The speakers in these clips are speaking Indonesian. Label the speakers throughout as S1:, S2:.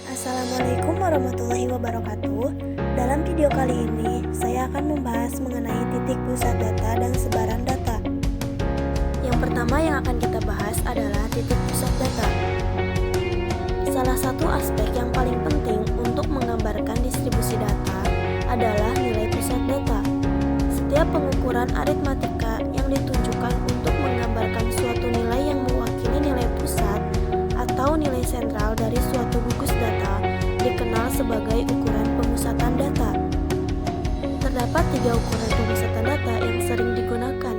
S1: Assalamualaikum warahmatullahi wabarakatuh. Dalam video kali ini, saya akan membahas mengenai titik pusat data dan sebaran data. Yang pertama yang akan kita bahas adalah titik pusat data. Salah satu aspek yang paling penting untuk menggambarkan distribusi data adalah nilai pusat data. Setiap pengukuran aritmatika yang ditunjukkan untuk menggambarkan suatu nilai yang mewakili nilai pusat atau nilai sentral dari suatu gugus data dikenal sebagai ukuran pemusatan data. Terdapat 3 ukuran pemusatan data yang sering digunakan.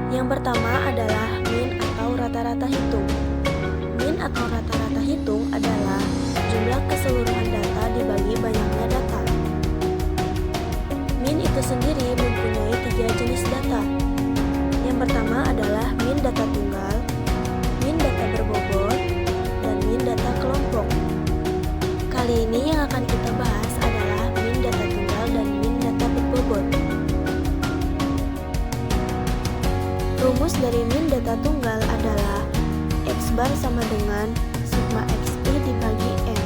S1: Yang pertama adalah min atau rata-rata hitung. Min atau rata-rata hitung adalah jumlah keseluruhan data dibagi banyaknya data. Min itu sendiri mempunyai 3 jenis data. Yang pertama adalah min data tunggal, min data berbobot, dan min data kelompok. Kali ini yang akan kita bahas adalah min data tunggal dan min data berbobot. Rumus dari min data tunggal adalah X bar sama dengan sigma XI dibagi N.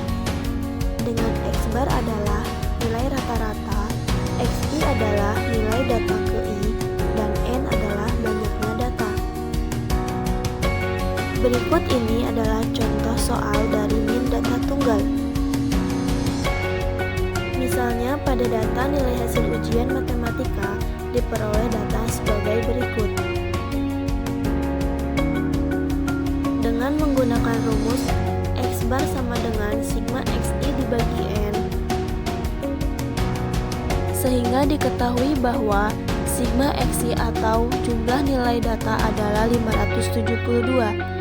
S1: Dengan X bar adalah nilai rata-rata, XI adalah nilai data ke I, dan N adalah banyaknya data. Berikut ini adalah contoh soal dari min data tunggal. Misalnya pada data nilai hasil ujian matematika diperoleh data sebagai berikut. Dengan menggunakan rumus X bar sama dengan sigma XI dibagi N, sehingga diketahui bahwa sigma XI atau jumlah nilai data adalah 572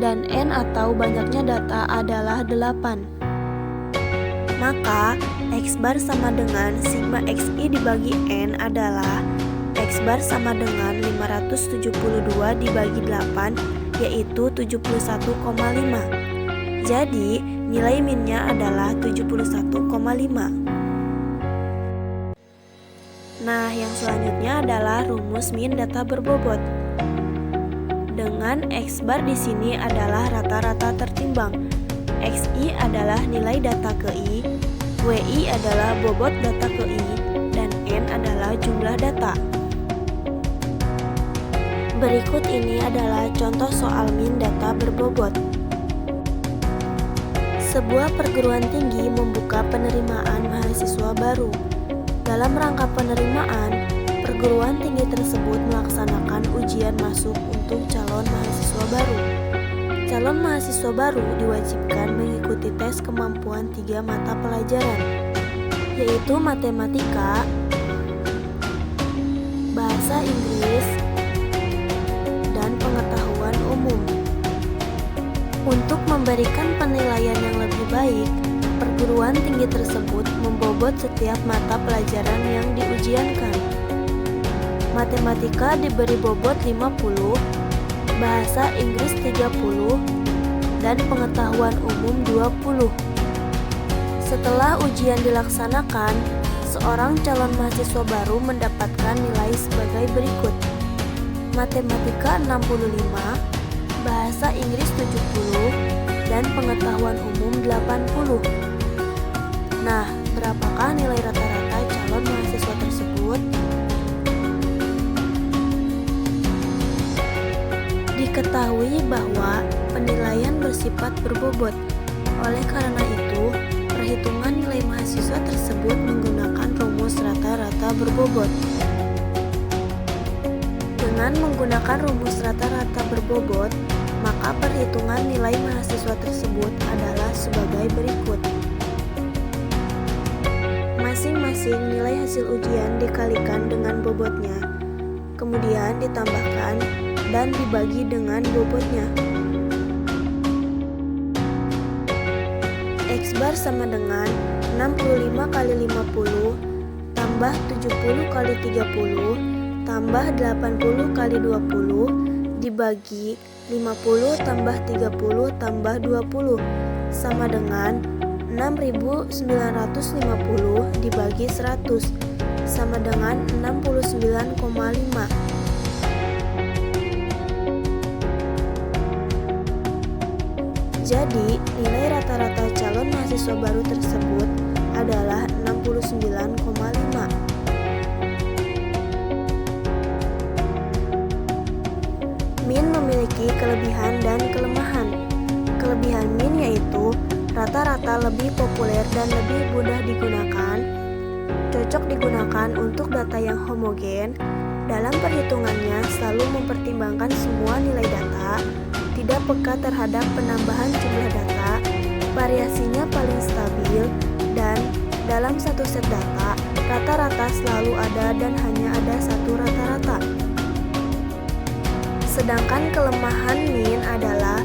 S1: dan N atau banyaknya data adalah 8. Maka X bar sama dengan sigma XI dibagi N adalah X bar sama dengan 572 dibagi 8, yaitu 71,5. Jadi nilai minnya adalah 71,5. Nah, yang selanjutnya adalah rumus min data berbobot. Dengan X bar di sini adalah rata-rata tertimbang, XI adalah nilai data ke I, WI adalah bobot data ke I, dan N adalah jumlah data. Berikut ini adalah contoh soal min data berbobot. Sebuah perguruan tinggi membuka penerimaan mahasiswa baru. Dalam rangka penerimaan, perguruan tinggi tersebut melaksanakan ujian masuk untuk calon mahasiswa baru. Calon mahasiswa baru diwajibkan mengikuti tes kemampuan 3 mata pelajaran, yaitu matematika, bahasa Inggris, dan pengetahuan umum. Untuk memberikan penilaian yang lebih baik, perguruan tinggi tersebut membobot setiap mata pelajaran yang diujiankan. Matematika diberi bobot 50, bahasa Inggris 30, dan pengetahuan umum 20. Setelah ujian dilaksanakan, seorang calon mahasiswa baru mendapatkan nilai sebagai berikut. Matematika 65, bahasa Inggris 70, dan pengetahuan umum 80. Nah, berapakah nilai rata-rata calon mahasiswa tersebut? Diketahui bahwa penilaian bersifat berbobot. Oleh karena itu, perhitungan nilai mahasiswa tersebut menggunakan rumus rata-rata berbobot. Dengan menggunakan rumus rata-rata berbobot, maka perhitungan nilai mahasiswa tersebut adalah sebagai berikut. Masing-masing nilai hasil ujian dikalikan dengan bobotnya, kemudian ditambahkan dan dibagi dengan bobotnya. X bar sama dengan 65 kali 50 tambah 70 kali 30 tambah 80 kali 20 dibagi 50 tambah 30 tambah 20 sama dengan 6.950 dibagi 100 sama dengan 69,5. Jadi, nilai rata-rata calon mahasiswa baru tersebut adalah 69,5. Min memiliki kelebihan dan kelemahan. Kelebihan Min yaitu rata-rata lebih populer dan lebih mudah digunakan, cocok digunakan untuk data yang homogen, dalam perhitungannya selalu mempertimbangkan semua nilai data, tidak peka terhadap penambahan jumlah data, variasinya paling stabil, dan dalam satu set data, rata-rata selalu ada dan hanya ada satu rata-rata. Sedangkan kelemahan Min adalah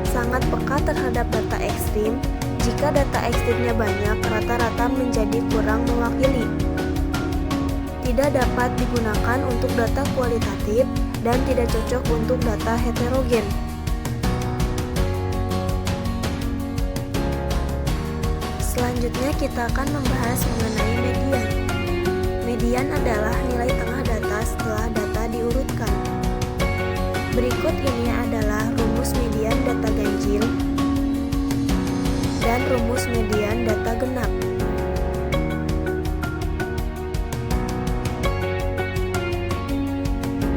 S1: sangat peka terhadap data ekstrim. Jika data ekstrimnya banyak, rata-rata menjadi kurang mewakili. Tidak dapat digunakan untuk data kualitatif dan tidak cocok untuk data heterogen. Selanjutnya kita akan membahas mengenai median. Median adalah nilai tengah data setelah data diurutkan. Berikut ini adalah rumus median data ganjil dan rumus median data genap.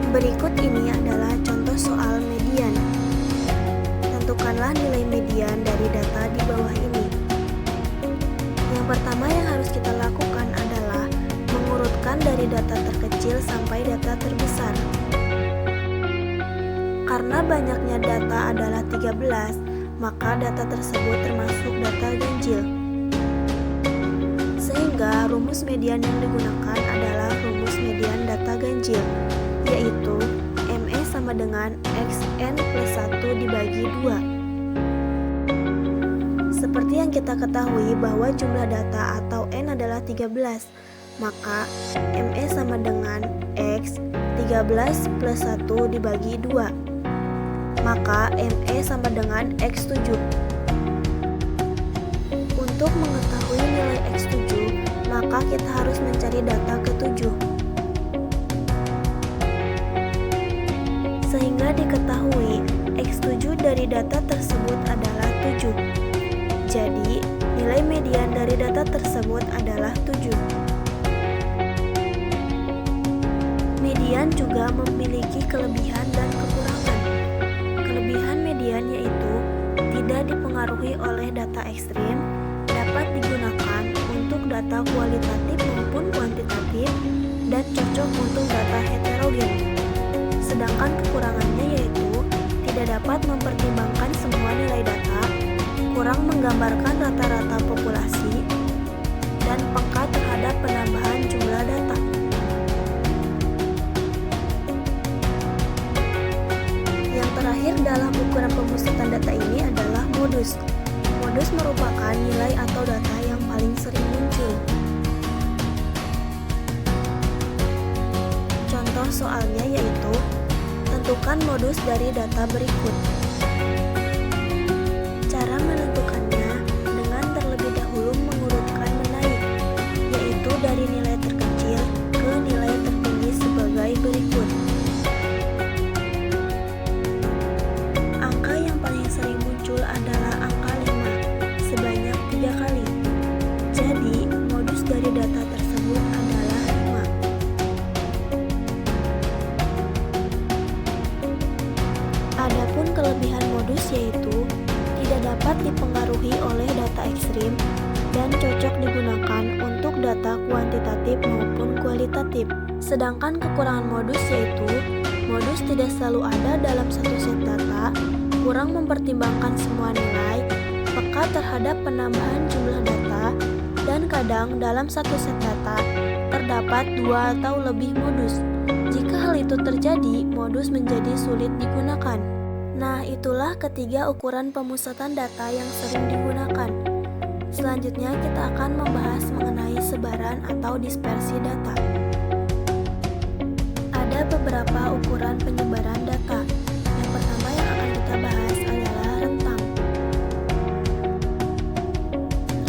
S1: Berikut ini adalah contoh soal median. Tentukanlah nilai median dari data di bawah ini. Yang pertama yang harus kita lakukan adalah mengurutkan dari data terkecil sampai data terbesar. Karena banyaknya data adalah 13, maka data tersebut termasuk data ganjil. Sehingga rumus median yang digunakan adalah rumus median data ganjil, yaitu ME sama dengan XN plus 1 dibagi 2. Seperti yang kita ketahui bahwa jumlah data atau N adalah 13, maka ME sama dengan X 13 plus 1 dibagi 2. Maka ME sama dengan X7. Untuk mengetahui nilai X7, maka kita harus mencari data ke-7. Sehingga diketahui X7 dari data tersebut adalah 7. Jadi, nilai median dari data tersebut adalah 7. Median juga memiliki kelebihan dan kekurangan. Kelebihan median yaitu tidak dipengaruhi oleh data ekstrim, dapat digunakan untuk data kualitatif maupun kuantitatif, dan cocok untuk data heterogen. Sedangkan kekurangannya yaitu tidak dapat mempertimbangkan semua nilai data, kurang menggambarkan rata-rata populasi, dan peka terhadap penambahan jumlah data. Terakhir dalam ukuran pemusatan data ini adalah modus. Modus merupakan nilai atau data yang paling sering muncul. Contoh soalnya yaitu, tentukan modus dari data berikut. Cara menentukannya dengan terlebih dahulu mengurutkan menaik, yaitu dari nilai terkecil ke nilai tertinggi sebagai berikut. Adalah angka 5 sebanyak 3 kali. Jadi, modus dari data tersebut adalah 5. Adapun kelebihan modus yaitu tidak dapat dipengaruhi oleh data ekstrim dan cocok digunakan untuk data kuantitatif maupun kualitatif. Sedangkan kekurangan modus yaitu modus tidak selalu ada dalam satu set data, kurang mempertimbangkan semua nilai, peka terhadap penambahan jumlah data, dan kadang dalam satu set data terdapat 2 atau lebih modus. Jika hal itu terjadi, modus menjadi sulit digunakan. Nah, itulah ketiga ukuran pemusatan data yang sering digunakan. Selanjutnya kita akan membahas mengenai sebaran atau dispersi data. Ada beberapa ukuran penyebaran data. Yang pertama yang akan kita bahas adalah rentang.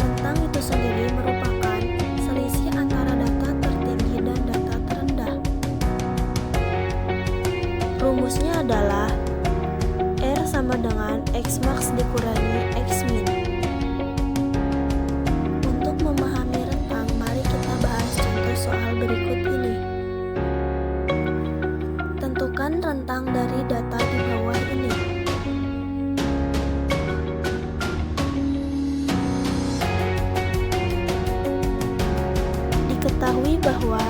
S1: Rentang itu sendiri merupakan selisih antara data tertinggi dan data terendah. Rumusnya adalah R sama dengan X max dikurangi bahwa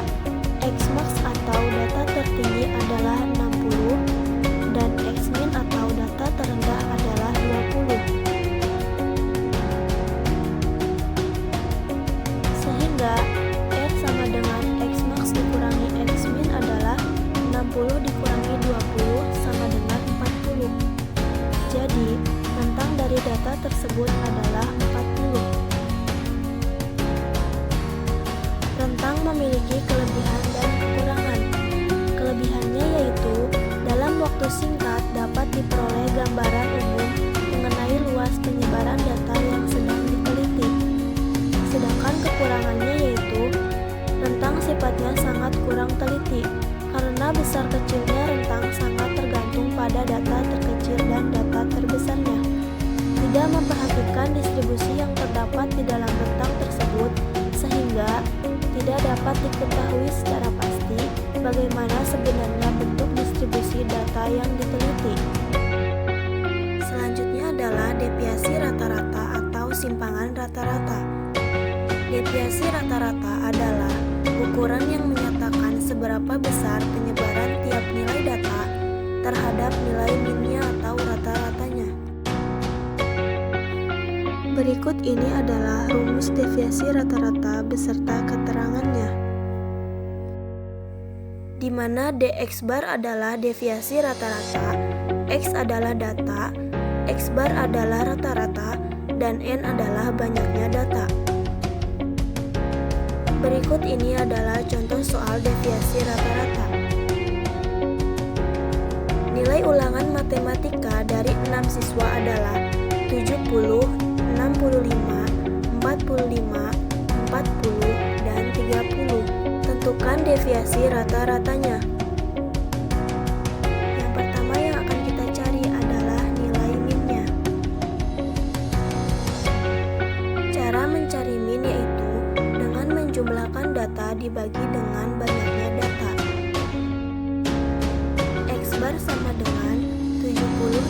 S1: Xmax atau data tertinggi adalah 60 dan Xmin atau data terendah adalah 20. Sehingga R sama dengan Xmax dikurangi Xmin adalah 60 dikurangi 20 sama dengan 40. Jadi, rentang dari data tersebut adalah 40. Rentang memiliki kelebihan dan kekurangan. Kelebihannya yaitu dalam waktu singkat dapat diperoleh gambaran umum mengenai luas penyebaran data yang sedang diteliti. Sedangkan kekurangannya yaitu rentang sifatnya sangat kurang teliti karena besar kecilnya rentang sangat tergantung pada data terkecil dan data terbesarnya. Tidak memperhatikan distribusi yang terdapat di dalam rentang tersebut sehingga tidak dapat diketahui secara pasti bagaimana sebenarnya bentuk distribusi data yang diteliti. Selanjutnya adalah deviasi rata-rata atau simpangan rata-rata. Deviasi rata-rata adalah ukuran yang menyatakan seberapa besar penyebaran tiap nilai data terhadap nilai minnya atau rata-ratanya. Berikut ini adalah rumus deviasi rata-rata beserta keterangannya, di mana dx bar adalah deviasi rata-rata, x adalah data, x bar adalah rata-rata, dan n adalah banyaknya data. Berikut ini adalah contoh soal deviasi rata-rata. Nilai ulangan matematika dari 6 siswa adalah 70, 65, 45, 40, dan 30. Tentukan deviasi rata-ratanya. Yang pertama yang akan kita cari adalah nilai minnya. Cara mencari min yaitu dengan menjumlahkan data dibagi dengan banyaknya data. X bar sama dengan 70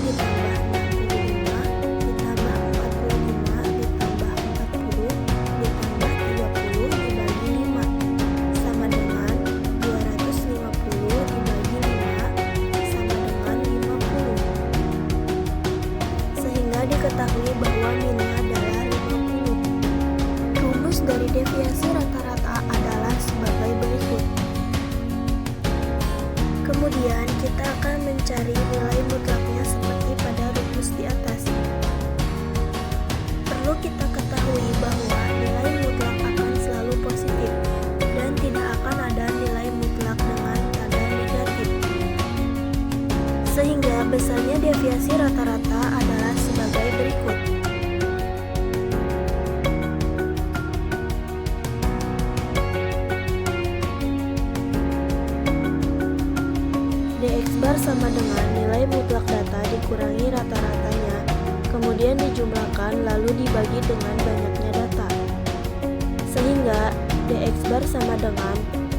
S1: ditambah 60 diketahui bahwa minnya adalah 50. Rumus dari deviasi rata-rata adalah sebagai berikut. Kemudian kita akan mencari nilai mutlaknya seperti pada rumus di atas. Perlu kita ketahui bahwa nilai mutlak akan selalu positif dan tidak akan ada nilai mutlak dengan tanda negatif. Sehingga besarnya deviasi rata-rata adalah sebagai berikut. Dx bar sama dengan nilai mutlak data dikurangi rata-ratanya, kemudian dijumlahkan lalu dibagi dengan banyaknya data. Sehingga Dx bar sama dengan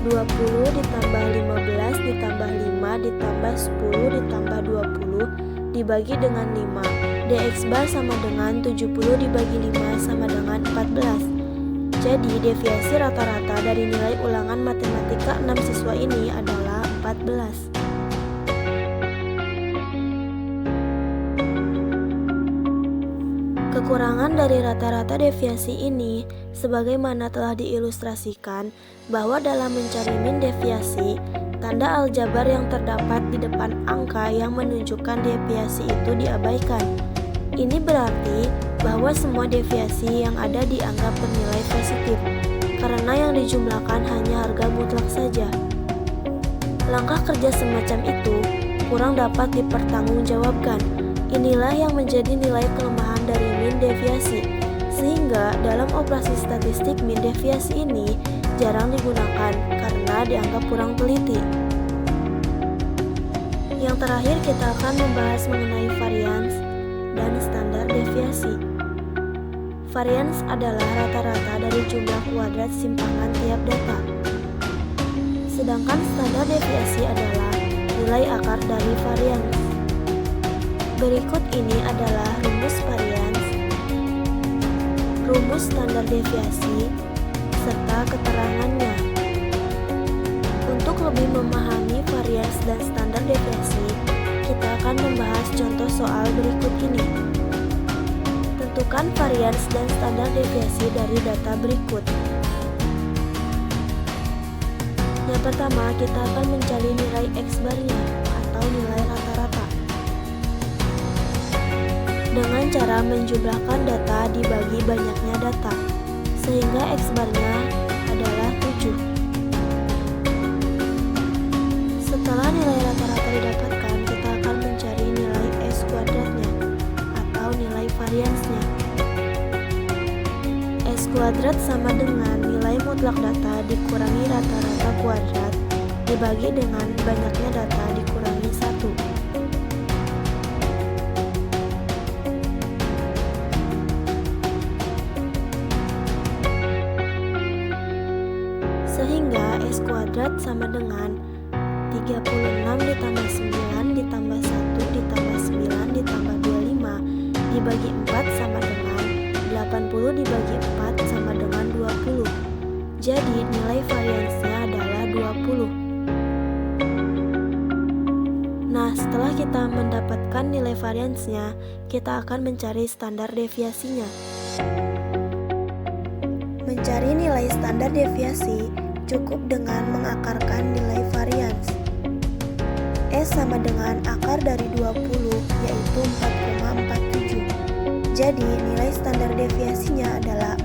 S1: 20 ditambah 15 ditambah 5 ditambah 10 ditambah 20 dibagi dengan 5. Dx bar sama dengan 70 dibagi 5 sama dengan 14. Jadi deviasi rata-rata dari nilai ulangan matematika 6 siswa ini adalah 14. Kekurangan dari rata-rata deviasi ini sebagaimana telah diilustrasikan bahwa dalam mencari min deviasi, tanda aljabar yang terdapat di depan angka yang menunjukkan deviasi itu diabaikan. Ini berarti bahwa semua deviasi yang ada dianggap bernilai positif, karena yang dijumlahkan hanya harga mutlak saja. Langkah kerja semacam itu kurang dapat dipertanggungjawabkan. Inilah yang menjadi nilai kelemahan dari min deviasi, sehingga dalam operasi statistik min deviasi ini jarang digunakan karena dianggap kurang teliti. Yang terakhir kita akan membahas mengenai varians dan standar deviasi. Varians adalah rata-rata dari jumlah kuadrat simpangan tiap data. Sedangkan standar deviasi adalah nilai akar dari varians. Berikut ini adalah rumus varians, rumus standar deviasi, serta keterangannya. lebih memahami varians dan standar deviasi, kita akan membahas contoh soal berikut ini. Tentukan varians dan standar deviasi dari data berikut. Yang pertama, kita akan mencari nilai X-bar-nya atau nilai rata-rata dengan cara menjumlahkan data dibagi banyaknya data, sehingga X-bar-nya adalah 7. Setelah nilai rata-rata didapatkan, kita akan mencari nilai S kuadratnya atau nilai variansnya. S kuadrat sama dengan nilai mutlak data dikurangi rata-rata kuadrat dibagi dengan banyaknya data dikurangi 1. Sehingga S kuadrat sama dengan 36 ditambah 9 ditambah 1 ditambah 9 ditambah 25 dibagi 4 sama dengan 80 dibagi 4 sama dengan 20. Jadi nilai variansnya adalah 20. Nah, setelah kita mendapatkan nilai variansnya, kita akan mencari standar deviasinya. Mencari nilai standar deviasi cukup dengan mengakarkan nilai varians. S sama dengan akar dari 20, yaitu 4,47. Jadi nilai standar deviasinya adalah